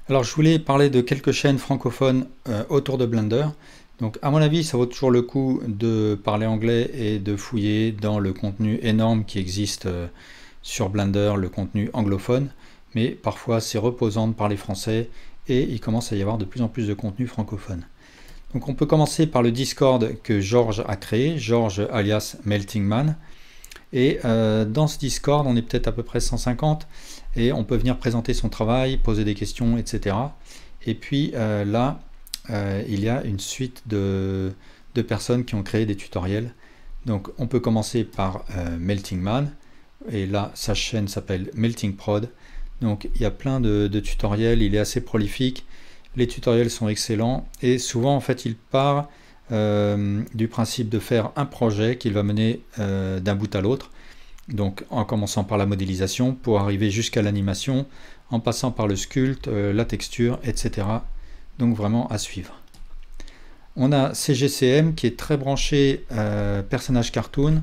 Alors je voulais parler de quelques chaînes francophones autour de Blender. Donc à mon avis ça vaut toujours le coup de parler anglais et de fouiller dans le contenu énorme qui existe sur Blender, le contenu anglophone, mais parfois c'est reposant de parler français et il commence à y avoir de plus en plus de contenu francophone. Donc on peut commencer par le Discord que Georges a créé, Georges alias Melting Man. Et dans ce Discord, on est peut-être à peu près 150 et on peut venir présenter son travail, poser des questions, etc. Et puis là, il y a une suite de personnes qui ont créé des tutoriels. Donc on peut commencer par Melting Man, et là sa chaîne s'appelle Melting Prod. Donc il y a plein de tutoriels, il est assez prolifique, les tutoriels sont excellents et souvent en fait il part du principe de faire un projet qu'il va mener d'un bout à l'autre, donc en commençant par la modélisation pour arriver jusqu'à l'animation, en passant par le sculpte, la texture, etc. Donc vraiment à suivre. On a CGCM qui est très branché personnage cartoon.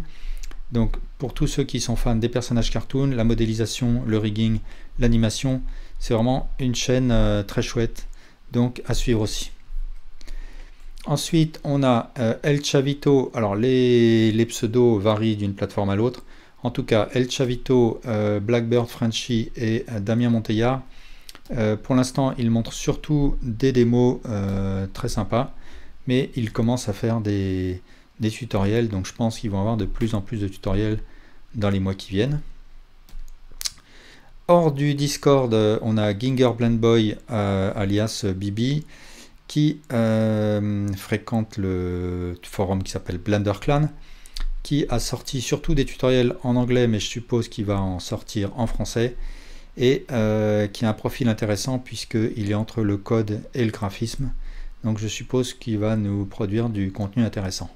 Donc pour tous ceux qui sont fans des personnages cartoon, la modélisation, le rigging, l'animation, c'est vraiment une chaîne très chouette, donc à suivre aussi. Ensuite, on a El Chavito. Alors, les pseudos varient d'une plateforme à l'autre. En tout cas, El Chavito, Blackbird Frenchy et Damien Monteillard. Pour l'instant, ils montrent surtout des démos très sympas, mais ils commencent à faire des tutoriels. Donc, je pense qu'ils vont avoir de plus en plus de tutoriels dans les mois qui viennent. Hors du Discord, on a Ginger Blendboy, alias Bibi, qui fréquente le forum qui s'appelle Blender Clan, qui a sorti surtout des tutoriels en anglais, mais je suppose qu'il va en sortir en français, et qui a un profil intéressant puisqu'il est entre le code et le graphisme, donc je suppose qu'il va nous produire du contenu intéressant.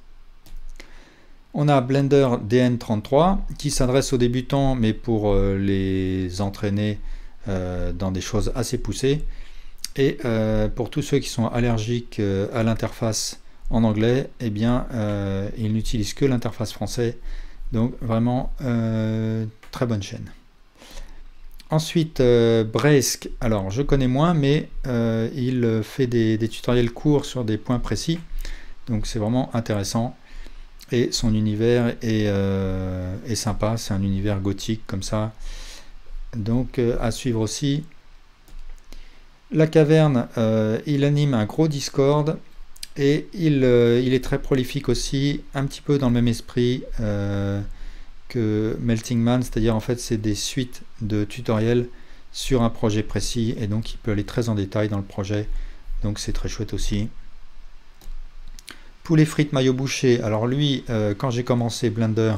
On a Blender DN33 qui s'adresse aux débutants, mais pour les entraîner dans des choses assez poussées. Et pour tous ceux qui sont allergiques à l'interface en anglais, eh bien, ils n'utilisent que l'interface française. Donc vraiment, très bonne chaîne. Ensuite, Bresk. Alors, je connais moins, mais il fait des tutoriels courts sur des points précis. Donc, c'est vraiment intéressant. Et son univers est sympa. C'est un univers gothique comme ça. Donc, à suivre aussi. La Caverne, il anime un gros Discord et il est très prolifique aussi, un petit peu dans le même esprit que Melting Man, c'est-à-dire en fait c'est des suites de tutoriels sur un projet précis et donc il peut aller très en détail dans le projet, donc c'est très chouette aussi. Poulet frites maillot bouché, alors lui quand j'ai commencé Blender,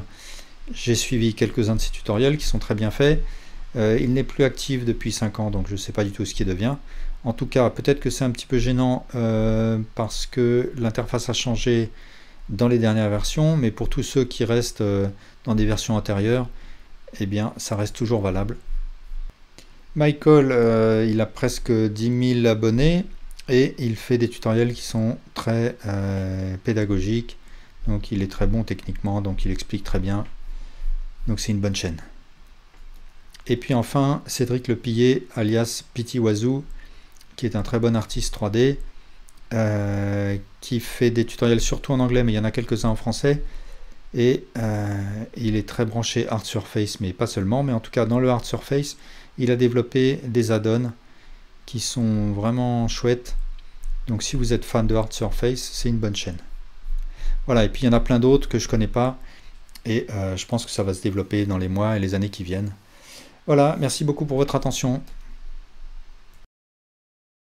j'ai suivi quelques-uns de ses tutoriels qui sont très bien faits. Il n'est plus actif depuis 5 ans, donc je ne sais pas du tout ce qu'il devient. En tout cas, peut-être que c'est un petit peu gênant parce que l'interface a changé dans les dernières versions, mais pour tous ceux qui restent dans des versions antérieures, eh bien, ça reste toujours valable. Michael, il a presque 10 000 abonnés et il fait des tutoriels qui sont très pédagogiques. Donc, il est très bon techniquement, donc il explique très bien. Donc, c'est une bonne chaîne. Et puis enfin, Cédric Lepillet, alias Pity Wazoo, qui est un très bon artiste 3D, qui fait des tutoriels surtout en anglais, mais il y en a quelques-uns en français. Et il est très branché Art Surface, mais pas seulement. Mais en tout cas, dans le Art Surface, il a développé des add-ons qui sont vraiment chouettes. Donc si vous êtes fan de Art Surface, c'est une bonne chaîne. Voilà, et puis il y en a plein d'autres que je ne connais pas. Et je pense que ça va se développer dans les mois et les années qui viennent. Voilà, merci beaucoup pour votre attention.